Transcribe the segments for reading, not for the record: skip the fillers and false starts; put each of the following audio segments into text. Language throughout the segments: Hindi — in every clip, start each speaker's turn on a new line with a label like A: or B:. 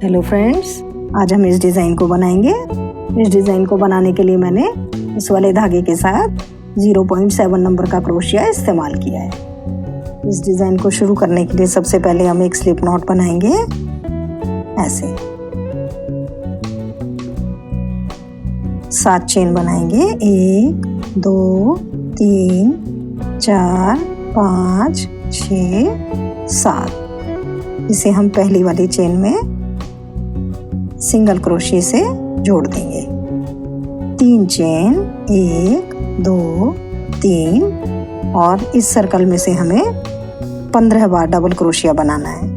A: हेलो फ्रेंड्स, आज हम इस डिज़ाइन को बनाएंगे। इस डिज़ाइन को बनाने के लिए मैंने इस वाले धागे के साथ 0.7 नंबर का क्रोशिया इस्तेमाल किया है। इस डिज़ाइन को शुरू करने के लिए सबसे पहले हम एक स्लिप नॉट बनाएंगे ऐसे। 7 चेन बनाएंगे, 1 2 3 4 5 6 7। इसे हम पहली वाली चेन में सिंगल क्रोशिया से जोड़ देंगे। 3 चेन, 1 2 3, और इस सर्कल में से हमें 15 बार डबल क्रोशिया बनाना है।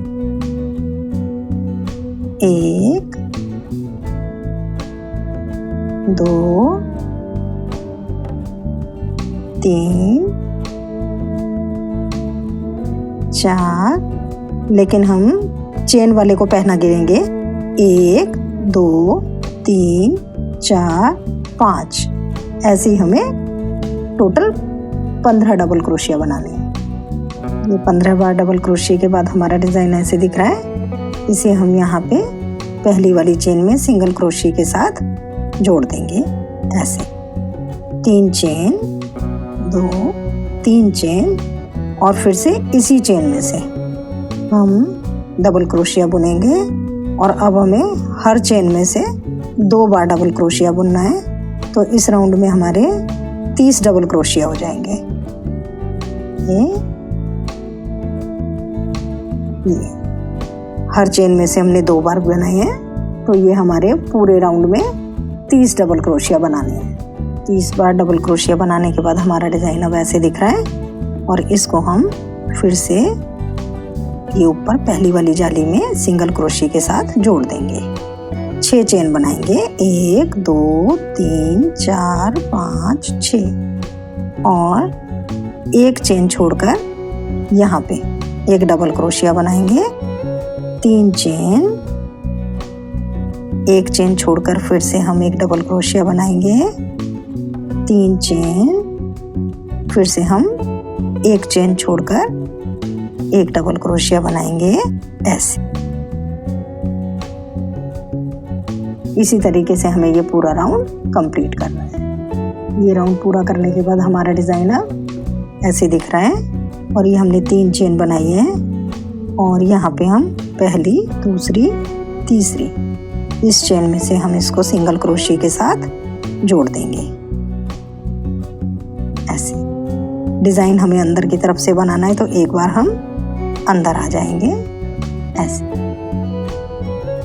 A: 1 2 3 4, लेकिन हम चेन वाले को पहना गिरेंगे। 1 2 3 4 5, ऐसे ही हमें टोटल 15 डबल क्रोशिया बनाने हैं। ये 15 बार डबल क्रोशिया के बाद हमारा डिज़ाइन ऐसे दिख रहा है। इसे हम यहाँ पे पहली वाली चेन में सिंगल क्रोशिया के साथ जोड़ देंगे ऐसे। 3 चेन, 2 3 चेन, और फिर से इसी चेन में से हम डबल क्रोशिया बुनेंगे। और अब हमें हर चेन में से 2 बार डबल क्रोशिया बुनना है। तो इस राउंड में हमारे 30 डबल क्रोशिया हो जाएंगे। ये हर चेन में से हमने 2 बार बनाए हैं, तो ये हमारे पूरे राउंड में 30 डबल क्रोशिया बनाने हैं। 30 बार डबल क्रोशिया बनाने के बाद हमारा डिज़ाइन अब ऐसे दिख रहा है। और इसको हम फिर से ये ऊपर पहली वाली जाली में सिंगल क्रोशिया के साथ जोड़ देंगे। 6 चेन बनाएंगे, 1 2 3 4 5 6, और एक चेन छोड़कर यहाँ पे एक डबल क्रोशिया बनाएंगे। 3 चेन, एक चेन छोड़कर फिर से हम एक डबल क्रोशिया बनाएंगे। 3 चेन, फिर से हम एक चेन छोड़कर एक डबल क्रोशिया बनाएंगे ऐसे। इसी तरीके से हमें ये पूरा राउंड कंप्लीट करना है। ये राउंड पूरा करने के बाद हमारा डिज़ाइन अब ऐसे दिख रहा है। और ये हमने 3 चेन बनाई है, और यहाँ पे हम पहली, दूसरी, तीसरी, इस चेन में से हम इसको सिंगल क्रोशिया के साथ जोड़ देंगे ऐसे। डिज़ाइन हमें अंदर की तरफ से बनाना है, तो एक बार हम अंदर आ जाएंगे ऐसे।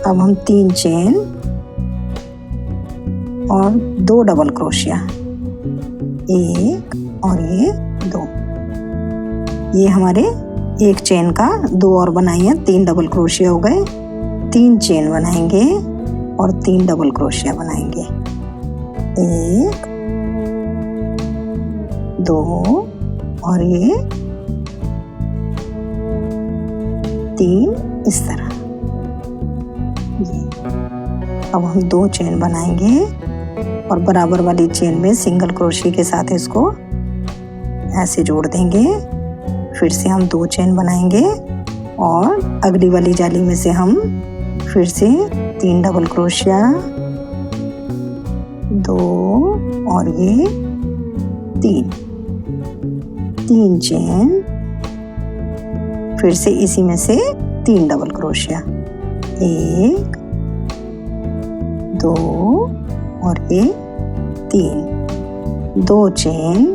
A: अब हम 3 चेन और 2 डबल क्रोशिया, 1 और ये 2। ये हमारे एक चेन का 2 और बनाए हैं, 3 डबल क्रोशिया हो गए। 3 चेन बनाएंगे और 3 डबल क्रोशिया बनाएंगे। 1 2, और ये 3, इस तरह। अब हम 2 चेन बनाएंगे और बराबर वाली चेन में सिंगल क्रोशिया के साथ इसको ऐसे जोड़ देंगे। फिर से हम 2 चेन बनाएंगे, और अगली वाली जाली में से हम फिर से 3 डबल क्रोशिया, 2, और ये 3 चेन, फिर से इसी में से 3 डबल क्रोशिया, 1 2, और ये 3। 2 चेन,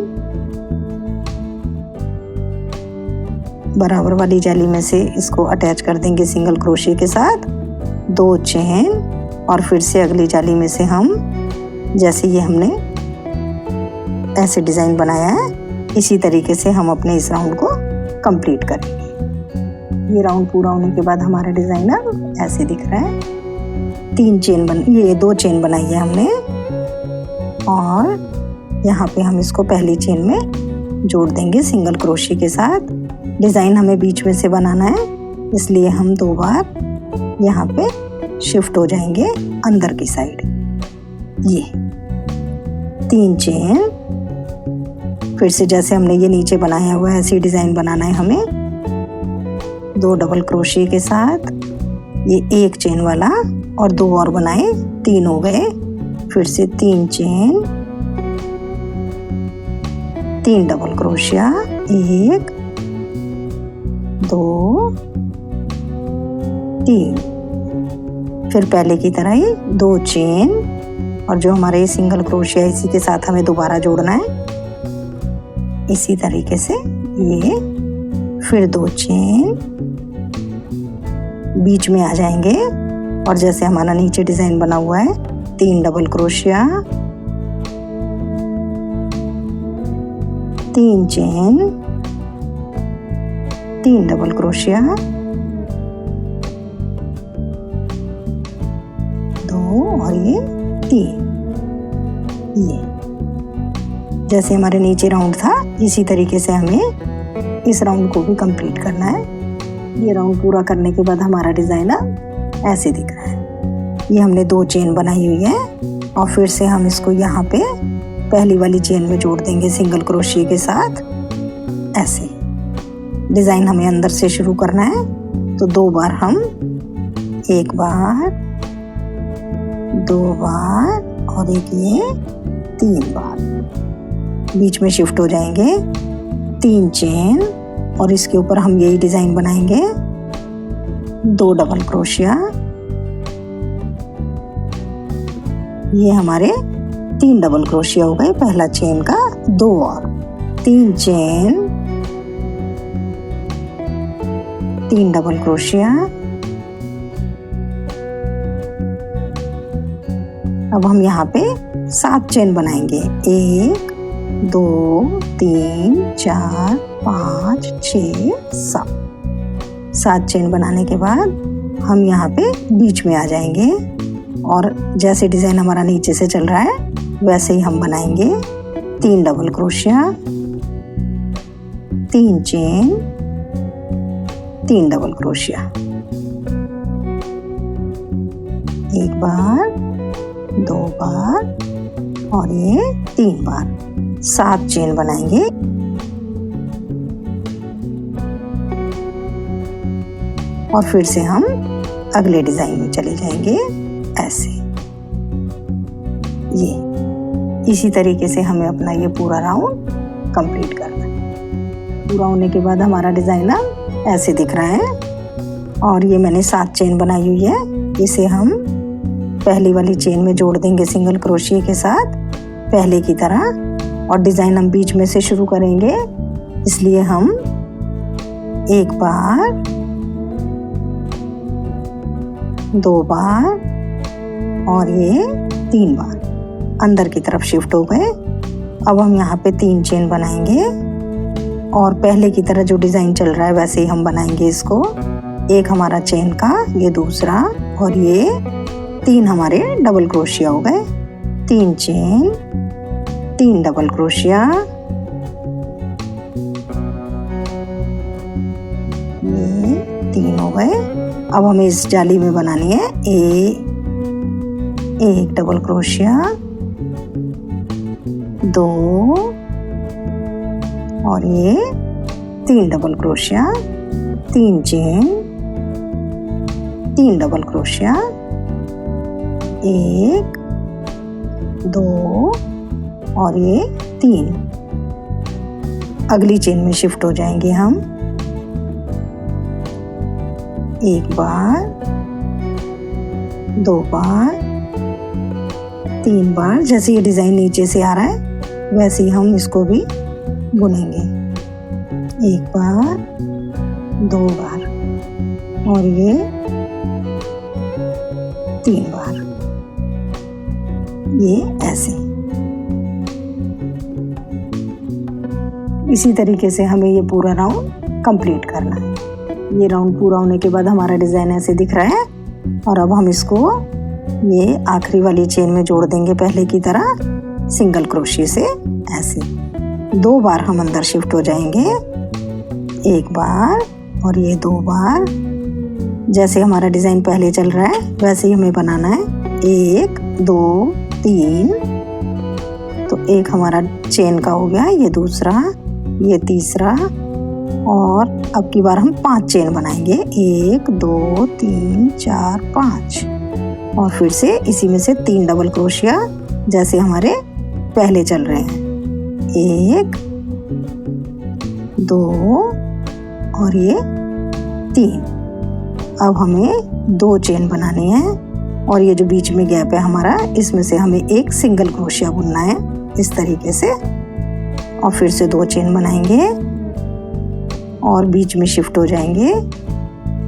A: बराबर वाली जाली में से इसको अटैच कर देंगे सिंगल क्रोशिया के साथ। 2 चेन, और फिर से अगली जाली में से हम, जैसे ये हमने ऐसे डिज़ाइन बनाया है, इसी तरीके से हम अपने इस राउंड को कंप्लीट करेंगे। ये राउंड पूरा होने के बाद हमारा डिज़ाइन अब ऐसे दिख रहा है। 2 चेन बनाई है हमने, और यहाँ पे हम इसको पहली चेन में जोड़ देंगे सिंगल क्रोशिया के साथ। डिज़ाइन हमें बीच में से बनाना है, इसलिए हम 2 बार यहाँ पे शिफ्ट हो जाएंगे अंदर की साइड। ये 3 चेन, फिर से जैसे हमने ये नीचे बनाया हुआ है ऐसे डिज़ाइन बनाना है हमें। 2 डबल क्रोशिया के साथ ये एक चेन वाला और 2 और बनाए, 3 हो गए। फिर से 3 चेन, 3 डबल क्रोशिया, 1 2 3। फिर पहले की तरह ही 2 चेन और जो हमारे सिंगल क्रोशिया इसी के साथ हमें दोबारा जोड़ना है। इसी तरीके से ये फिर 2 चेन बीच में आ जाएंगे और जैसे हमारा नीचे डिजाइन बना हुआ है 3 double crochet, 3 chain, 3 double crochet, 2 और ये 3। ये जैसे हमारे नीचे राउंड था इसी तरीके से हमें इस राउंड को भी कंप्लीट करना है। ये राउंड पूरा करने के बाद हमारा डिजाइन ऐसे दिख रहा है। ये हमने 2 चेन बनाई हुई है और फिर से हम इसको यहाँ पे पहली वाली चेन में जोड़ देंगे सिंगल क्रोशिया के साथ। ऐसे डिजाइन हमें अंदर से शुरू करना है, तो 2 बार हम, 1 बार, 2 बार और एक ये 3 बार बीच में शिफ्ट हो जाएंगे। 3 चेन और इसके ऊपर हम यही डिजाइन बनाएंगे, 2 डबल क्रोशिया। ये हमारे 3 डबल क्रोशिया हो गए पहला चेन का, 2 और 3 चेन, 3 डबल क्रोशिया। अब हम यहाँ पे 7 चेन बनाएंगे, 1 2 3 4 5 6 7 चेन बनाने के बाद हम यहाँ पे बीच में आ जाएंगे और जैसे डिजाइन हमारा नीचे से चल रहा है वैसे ही हम बनाएंगे। 3 double crochet, 3 chain, 3 double crochet, 1 बार, 2 बार और ये 3 बार, 7 चेन बनाएंगे। और फिर से हम अगले डिजाइन में चले जाएंगे ऐसे। ये इसी तरीके से हमें अपना ये पूरा राउंड कंप्लीट करना है। पूरा होने के बाद हमारा डिजाइन ऐसे दिख रहा है और ये मैंने 7 चेन बनाई हुई है। इसे हम पहली वाली चेन में जोड़ देंगे सिंगल क्रोशिया के साथ पहले की तरह और डिजाइन हम बीच में से शुरू करेंगे, इसलिए हम 1 बार, 2 बार और ये 3 बार अंदर की तरफ शिफ्ट हो गए। अब हम यहाँ पे 3 चेन बनाएंगे और पहले की तरह जो डिजाइन चल रहा है वैसे ही हम बनाएंगे इसको। एक हमारा चेन का, ये दूसरा और ये 3 हमारे डबल क्रोशिया हो गए। 3 चेन, 3 डबल क्रोशिया, ये 3 हो गए। अब हमें इस जाली में बनानी है 1 डबल क्रोशिया, 2 और ये 3 double crochet, 3 chain, 3 double crochet, 1 2 और ये 3। अगली चेन में शिफ्ट हो जाएंगे हम। 1 बार, 2 बार, 3 बार। जैसे ये डिजाइन नीचे से आ रहा है वैसे ही हम इसको भी बुनेंगे। 1 बार, 2 बार और ये 3 बार। ये ऐसे इसी तरीके से हमें ये पूरा राउंड कंप्लीट करना है। ये राउंड पूरा होने के बाद हमारा डिजाइन ऐसे दिख रहा है और अब हम इसको ये आखिरी वाली चेन में जोड़ देंगे पहले की तरह सिंगल क्रोशिया से। ऐसे 2 बार हम अंदर शिफ्ट हो जाएंगे, 1 बार और ये 2 बार। जैसे हमारा डिजाइन पहले चल रहा है वैसे ही हमें बनाना है। 1 2 3, तो एक हमारा चेन का हो गया, ये दूसरा, ये तीसरा और अब की बार हम 5 चेन बनाएंगे, 1 2 3 4 5, और फिर से इसी में से 3 डबल क्रोशिया जैसे हमारे पहले चल रहे हैं, 1 2 और ये 3। अब हमें 2 चेन बनानी है और ये जो बीच में गैप है हमारा, इसमें से हमें एक सिंगल क्रोशिया बुनना है इस तरीके से, और फिर से 2 चेन बनाएंगे और बीच में शिफ्ट हो जाएंगे,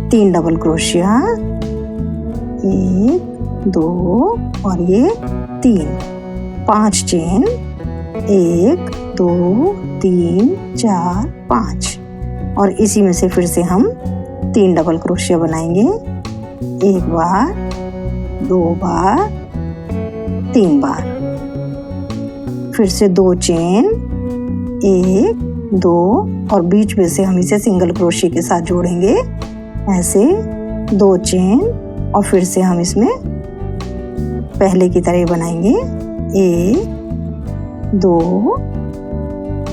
A: 3 डबल क्रोशिया, 1 2 और ये 3, 5 चेन, 1 2 3 4 5, और इसी में से फिर से हम 3 डबल क्रोशिया बनाएंगे, 1 बार 2 बार 3 बार, फिर से 2 चेन, 1 2 और बीच में से हम इसे सिंगल क्रोशिया के साथ जोड़ेंगे, ऐसे 2 चेन, और फिर से हम इसमें पहले की तरह बनाएंगे, 1 2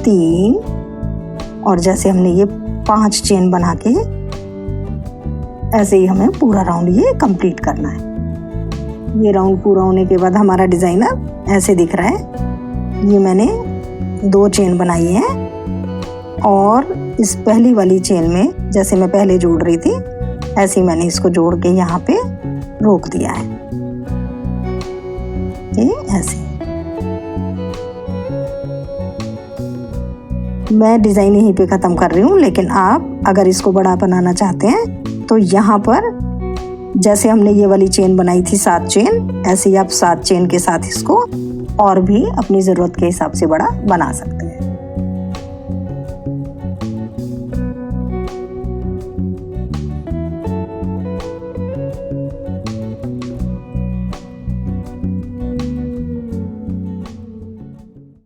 A: 3, और जैसे हमने ये 5 चेन बना के ऐसे ही हमें पूरा राउंड ये कंप्लीट करना है। ये राउंड पूरा होने के बाद हमारा डिजाइनर ऐसे दिख रहा है। ये मैंने 2 चेन बनाई है और इस पहली वाली चेन में जैसे मैं पहले जोड़ रही थी ऐसे ही मैंने इसको जोड़ के यहाँ पे रोक दिया है, ये ऐसे। मैं डिजाइन यहीं पे खत्म कर रही हूँ, लेकिन आप अगर इसको बड़ा बनाना चाहते हैं तो यहाँ पर जैसे हमने ये वाली चेन बनाई थी 7 चेन, ऐसे ही आप 7 चेन के साथ इसको और भी अपनी ज़रूरत के हिसाब से बड़ा बना सकते हैं।